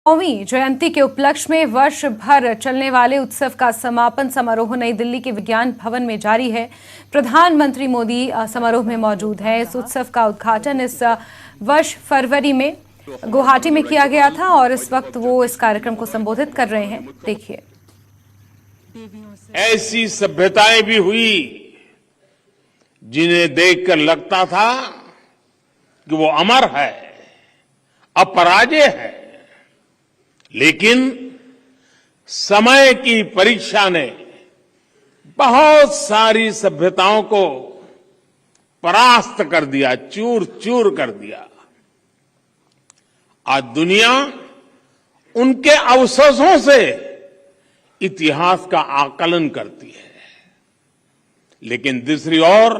9वीं जयंती के उपलक्ष्य में वर्ष भर चलने वाले उत्सव का समापन समारोह नई दिल्ली के विज्ञान भवन में जारी है। प्रधानमंत्री मोदी समारोह में मौजूद हैं। इस उत्सव का उद्घाटन इस वर्ष फरवरी में गुवाहाटी में किया गया था और इस वक्त वो इस कार्यक्रम को संबोधित कर रहे हैं। देखिए, ऐसी सभ्यताएं भी हुई जिन्हें देखकर लगता था कि वो अमर है, अपराजेय है, लेकिन समय की परीक्षा ने बहुत सारी सभ्यताओं को परास्त कर दिया, चूर चूर कर दिया। आज दुनिया उनके अवशेषों से इतिहास का आकलन करती है, लेकिन दूसरी ओर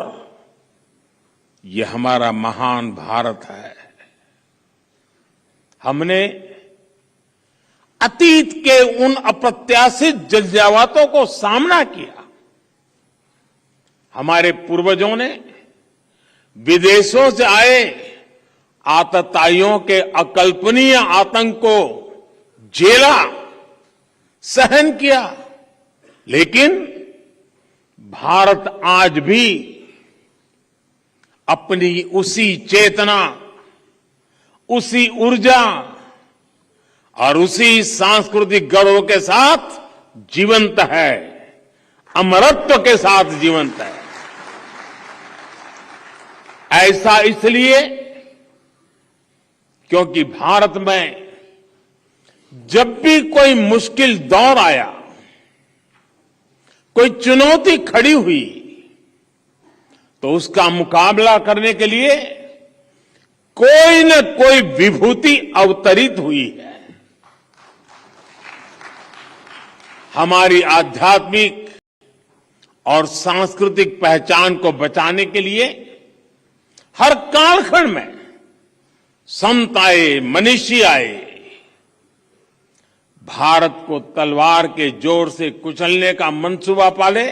ये हमारा महान भारत है। हमने अतीत के उन अप्रत्याशित जज्बातों को सामना किया। हमारे पूर्वजों ने विदेशों से आए आतताइयों के अकल्पनीय आतंक को झेला, सहन किया, लेकिन भारत आज भी अपनी उसी चेतना, उसी ऊर्जा और उसी सांस्कृतिक गौरव के साथ जीवंत है, अमरत्व के साथ जीवंत है। ऐसा इसलिए क्योंकि भारत में जब भी कोई मुश्किल दौर आया, कोई चुनौती खड़ी हुई, तो उसका मुकाबला करने के लिए कोई न कोई विभूति अवतरित हुई है। हमारी आध्यात्मिक और सांस्कृतिक पहचान को बचाने के लिए हर कालखंड में संत आए, मनीषी आए। भारत को तलवार के जोर से कुचलने का मंसूबा पाले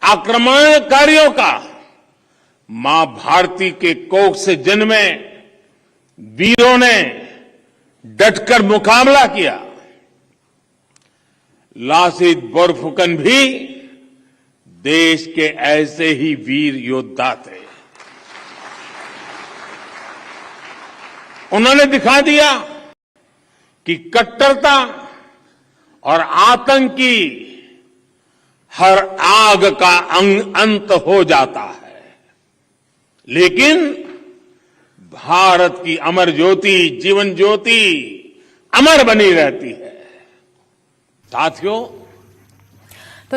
आक्रमणकारियों का मां भारती के कोख से जन्मे वीरों ने डटकर मुकाबला किया। लासित बोरफुकन भी देश के ऐसे ही वीर योद्धा थे। उन्होंने दिखा दिया कि कट्टरता और आतंक की हर आग का अंत हो जाता है, लेकिन भारत की अमर ज्योति, जीवन ज्योति अमर बनी रहती है। साथियों, तो